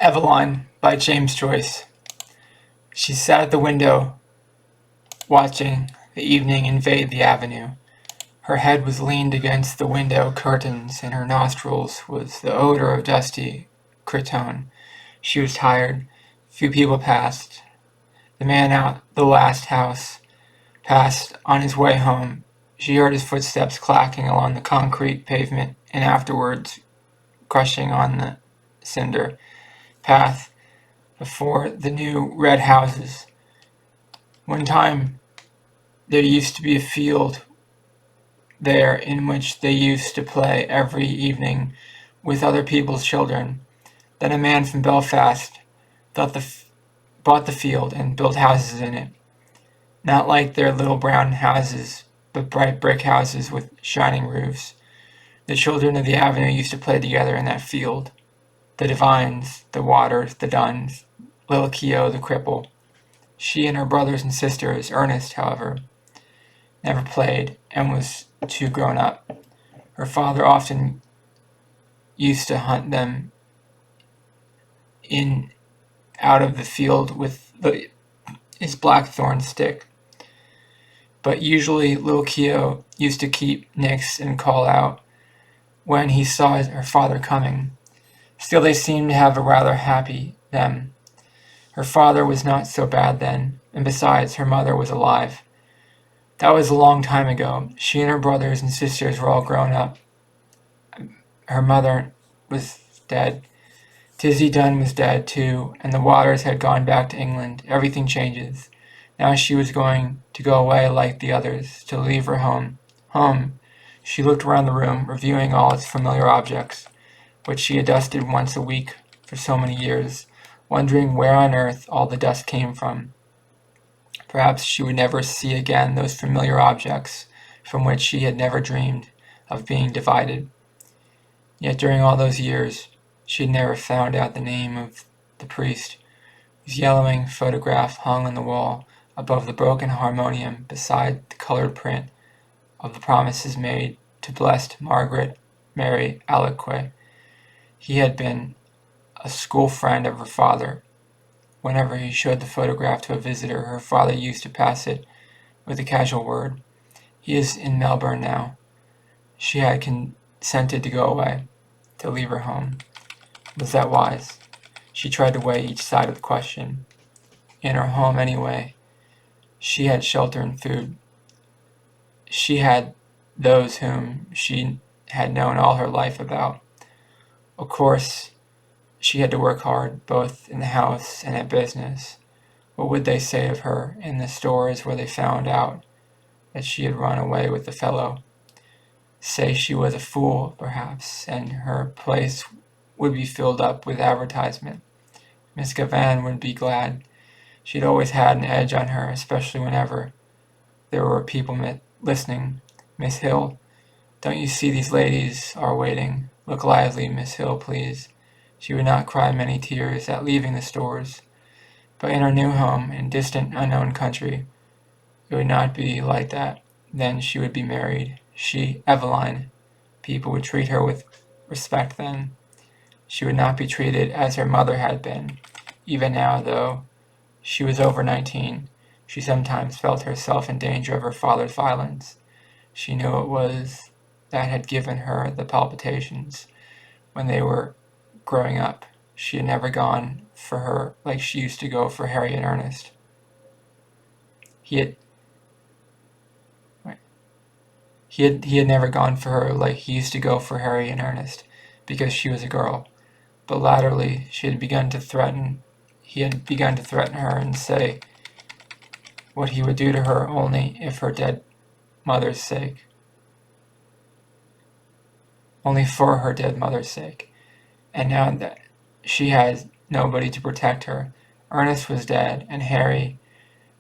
Eveline by James Joyce. She sat at the window, watching the evening invade the avenue. Her head was leaned against the window curtains, and her nostrils was the odor of dusty cretonne. She was tired. Few people passed. The man out the last house passed on his way home. She heard his footsteps clacking along the concrete pavement, and afterwards crushing on the cinder path before the new red houses. One time there used to be a field there in which they used to play every evening with other people's children. Then a man from Belfast bought the field and built houses in it. Not like their little brown houses, but bright brick houses with shining roofs. The children of the avenue used to play together in that field. The Devines, the Waters, the Dunns, little Keogh the cripple. She and her brothers and sisters, Ernest, however, never played and was too grown up. Her father often used to hunt them in out of the field with his blackthorn stick. But usually little Keogh used to keep nix and call out when he saw her father coming. Still, they seemed to have a rather happy them. Her father was not so bad then, and besides, her mother was alive. That was a long time ago. She and her brothers and sisters were all grown up. Her mother was dead. Tizzie Dunn was dead, too, and the Waters had gone back to England. Everything changes. Now she was going to go away like the others, to leave her home. Home. She looked around the room, reviewing all its familiar objects, which she had dusted once a week for so many years, wondering where on earth all the dust came from. Perhaps she would never see again those familiar objects from which she had never dreamed of being divided. Yet during all those years, she had never found out the name of the priest whose yellowing photograph hung on the wall above the broken harmonium beside the colored print of the promises made to blessed Margaret Mary Alaquet. He had been a school friend of her father. Whenever he showed the photograph to a visitor, her father used to pass it with a casual word. He is in Melbourne now. She had consented to go away, to leave her home. Was that wise? She tried to weigh each side of the question. In her home anyway, she had shelter and food. She had those whom she had known all her life about. Of course, she had to work hard, both in the house and at business. What would they say of her in the stores where they found out that she had run away with the fellow? Say she was a fool, perhaps, and her place would be filled up with advertisement. Miss Gavan would be glad. She'd always had an edge on her, especially whenever there were people listening. Miss Hill, don't you see these ladies are waiting? Look lively, Miss Hill, please. She would not cry many tears at leaving the stores. But in her new home, in distant, unknown country, it would not be like that. Then she would be married. She, Eveline. People would treat her with respect then. She would not be treated as her mother had been. Even now, though she was over 19, she sometimes felt herself in danger of her father's violence. She knew it was that had given her the palpitations when they were growing up. She had never gone for her like she used to go for Harry and Ernest. He had never gone for her like he used to go for Harry and Ernest, because she was a girl. But latterly he had begun to threaten her and say what he would do to her only if her dead mother's sake. Only for her dead mother's sake. And now that she had nobody to protect her, Ernest was dead, and Harry,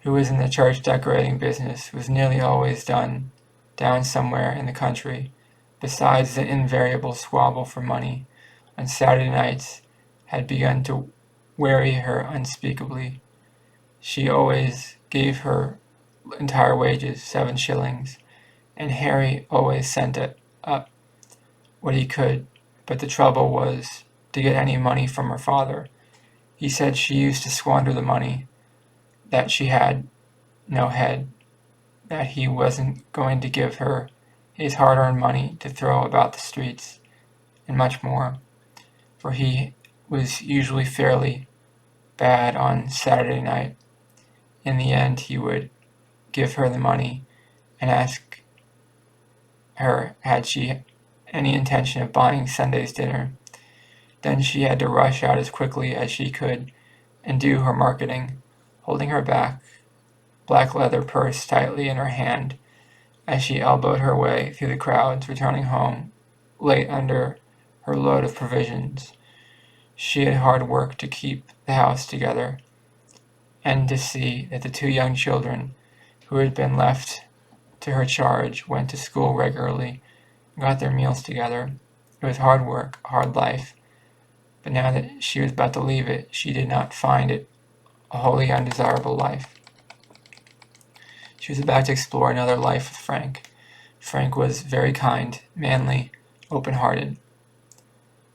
who was in the church decorating business, was nearly always down somewhere in the country. Besides, the invariable squabble for money on Saturday nights had begun to weary her unspeakably. She always gave her entire wages, 7 shillings, and Harry always sent it up what he could, but the trouble was to get any money from her father. He said she used to squander the money, that she had no head, that he wasn't going to give her his hard-earned money to throw about the streets, and much more, for he was usually fairly bad on Saturday night. In the end, he would give her the money and ask her had she any intention of buying Sunday's dinner. Then she had to rush out as quickly as she could and do her marketing, holding her black leather purse tightly in her hand as she elbowed her way through the crowds, returning home late under her load of provisions. She had hard work to keep the house together and to see that the two young children who had been left to her charge went to school regularly and got their meals together. It was hard work, a hard life, but now that she was about to leave it, she did not find it a wholly undesirable life. She was about to explore another life with Frank. Frank was very kind, manly, open-hearted.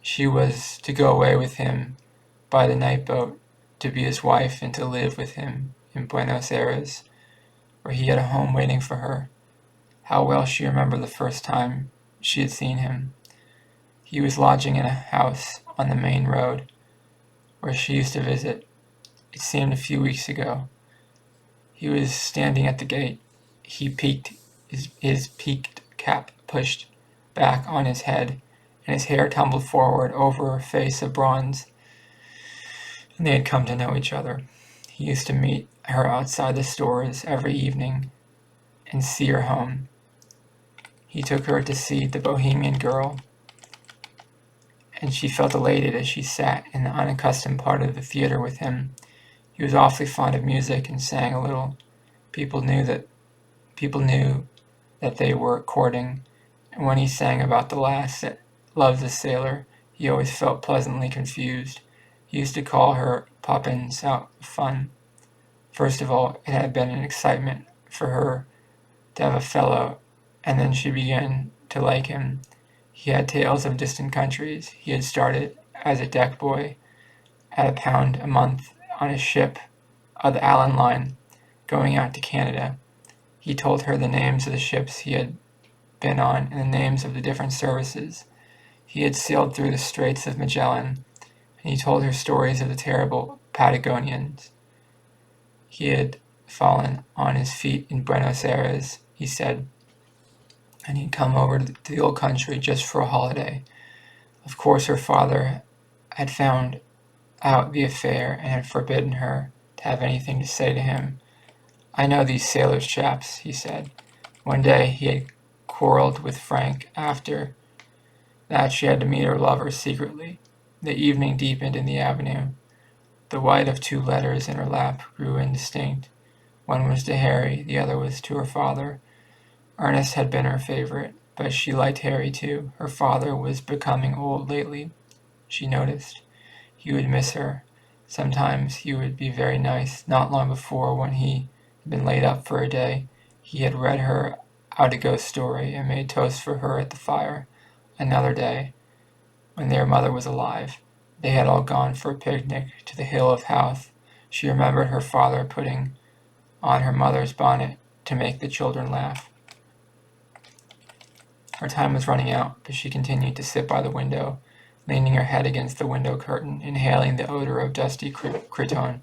She was to go away with him by the night boat, to be his wife and to live with him in Buenos Aires, where he had a home waiting for her. How well she remembered the first time she had seen him. He was lodging in a house on the main road, where she used to visit. It seemed a few weeks ago. He was standing at the gate. He peaked, his peaked cap pushed back on his head, and his hair tumbled forward over a face of bronze. And they had come to know each other. He used to meet her outside the stores every evening and see her home. He took her to see The Bohemian Girl, and she felt elated as she sat in the unaccustomed part of the theater with him. He was awfully fond of music and sang a little. People knew that they were courting, and when he sang about the lass that loves a sailor, he always felt pleasantly confused. He used to call her Poppins out of fun. First of all, it had been an excitement for her to have a fellow, and then she began to like him. He had tales of distant countries. He had started as a deck boy at £1 a month on a ship of the Allen Line, going out to Canada. He told her the names of the ships he had been on and the names of the different services. He had sailed through the Straits of Magellan, and he told her stories of the terrible Patagonians. He had fallen on his feet in Buenos Aires, he said, and he'd come over to the old country just for a holiday. Of course, her father had found out the affair and had forbidden her to have anything to say to him. I know these sailors chaps, he said. One day he had quarreled with Frank. After that she had to meet her lover secretly. The evening deepened in the avenue. The white of two letters in her lap grew indistinct. One was to Harry, the other was to her father. Ernest had been her favorite, but she liked Harry too. Her father was becoming old lately, she noticed. He would miss her. Sometimes he would be very nice. Not long before, when he had been laid up for a day, he had read her out a ghost story and made toast for her at the fire. Another day, when their mother was alive, they had all gone for a picnic to the Hill of Howth. She remembered her father putting on her mother's bonnet to make the children laugh. Her time was running out, but she continued to sit by the window, leaning her head against the window curtain, inhaling the odor of dusty cretonne.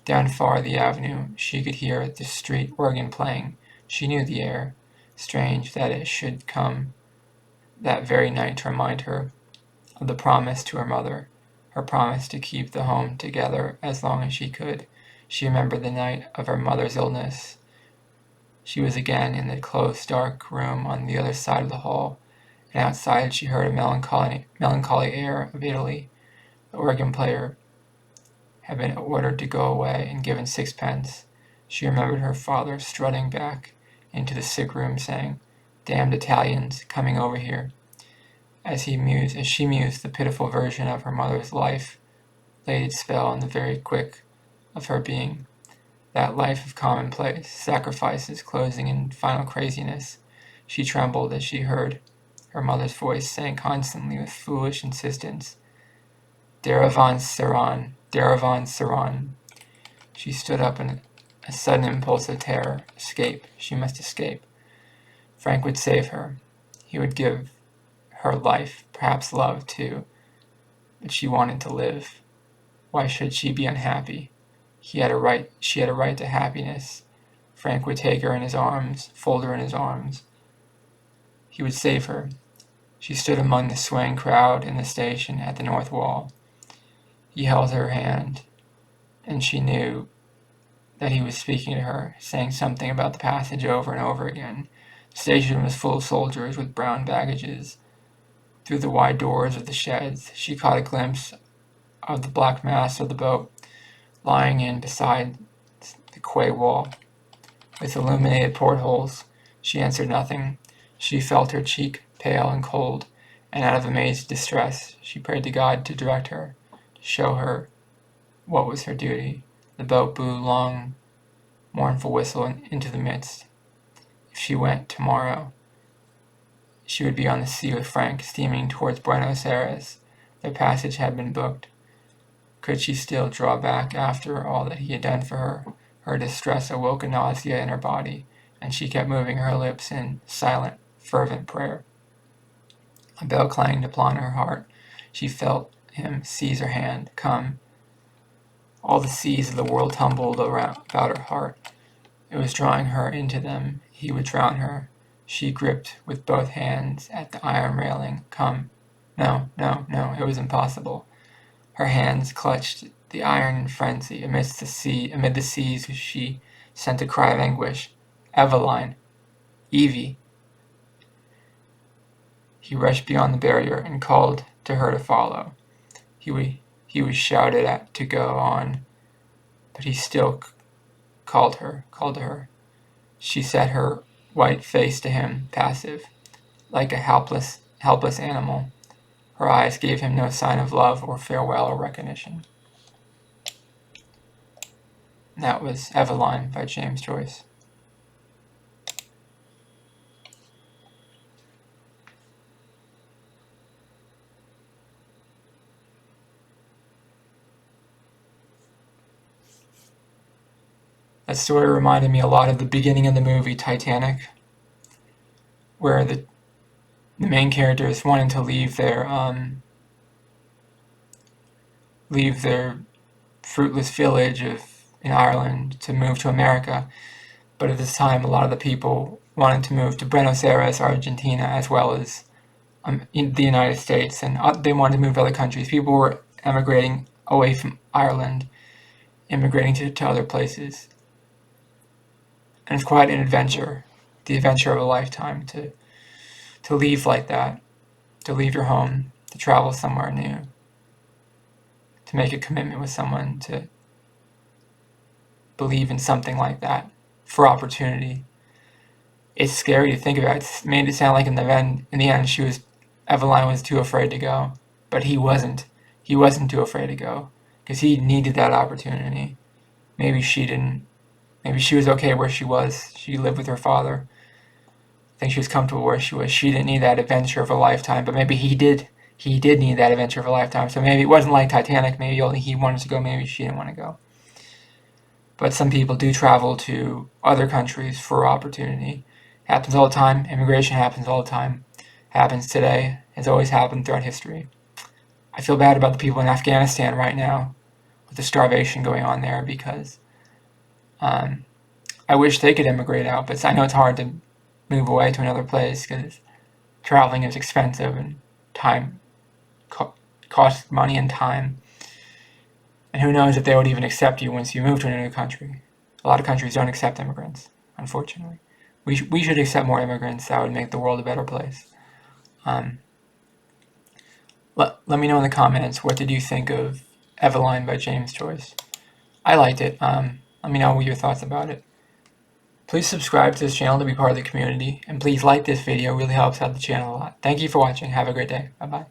Down far the avenue, she could hear the street organ playing. She knew the air. Strange that it should come that very night to remind her of the promise to her mother, her promise to keep the home together as long as she could. She remembered the night of her mother's illness. She was again in the close, dark room on the other side of the hall, and outside she heard a melancholy air of Italy. The organ player had been ordered to go away and given 6 pence. She remembered her father strutting back into the sick room, saying, "Damned Italians, coming over here." As she mused, the pitiful version of her mother's life laid its spell on the very quick of her being. That life of commonplace, sacrifices closing in final craziness. She trembled as she heard her mother's voice saying constantly with foolish insistence, Deravanseran, Deravanseran. She stood up in a sudden impulse of terror. Escape. She must escape. Frank would save her. He would give her life, perhaps love too. But she wanted to live. Why should she be unhappy? She had a right to happiness. Frank would take her in his arms, fold her in his arms. He would save her. She stood among the swaying crowd in the station at the north wall. He held her hand, and she knew that he was speaking to her, saying something about the passage over and over again. The station was full of soldiers with brown baggages. Through the wide doors of the sheds, she caught a glimpse of the black mass of the boat lying in beside the quay wall. With illuminated portholes, she answered nothing. She felt her cheek pale and cold, and out of amazed distress, she prayed to God to direct her, to show her what was her duty. The boat blew a long, mournful whistle into the midst. If she went tomorrow, she would be on the sea with Frank, steaming towards Buenos Aires. Their passage had been booked. Could she still draw back after all that he had done for her? Her distress awoke a nausea in her body, and she kept moving her lips in silent, fervent prayer. A bell clanged upon her heart. She felt him seize her hand. Come. All the seas of the world tumbled about her heart. It was drawing her into them. He would drown her. She gripped with both hands at the iron railing. Come. No, no, no, it was impossible. Her hands clutched the iron in frenzy. Amid the seas, she sent a cry of anguish. Eveline! Evie! He rushed beyond the barrier and called to her to follow. He was shouted at to go on, but he still called to her. She set her white face to him, passive, like a helpless animal. Her eyes gave him no sign of love or farewell or recognition. And that was Eveline by James Joyce. That story reminded me a lot of the beginning of the movie Titanic, where the main characters wanted to leave their fruitless village in Ireland to move to America, but at this time a lot of the people wanted to move to Buenos Aires, Argentina, as well as in the United States, and they wanted to move to other countries. People were emigrating away from Ireland, immigrating to other places. And it's quite an adventure, the adventure of a lifetime, to leave like that, to leave your home, to travel somewhere new, to make a commitment with someone, to believe in something like that for opportunity. It's scary to think about. It's made it sound like in the end, Eveline was too afraid to go, but he wasn't. He wasn't too afraid to go because he needed that opportunity. Maybe she didn't. Maybe she was okay where she was. She lived with her father. I think she was comfortable where she was. She didn't need that adventure of a lifetime, but maybe he did. He did need that adventure of a lifetime. So maybe it wasn't like Titanic. Maybe only he wanted to go. Maybe she didn't want to go. But some people do travel to other countries for opportunity. Happens all the time. Immigration happens all the time. Happens today. Has always happened throughout history. I feel bad about the people in Afghanistan right now with the starvation going on there because I wish they could immigrate out, but I know it's hard to move away to another place because traveling is expensive and time costs money and time. And who knows if they would even accept you once you move to a new country. A lot of countries don't accept immigrants, unfortunately. We should accept more immigrants. That would make the world a better place. Let me know in the comments, what did you think of Eveline by James Joyce? I liked it. Let me know what your thoughts about it. Please subscribe to this channel to be part of the community, and please like this video. It really helps out the channel a lot. Thank you for watching. Have a great day. Bye-bye.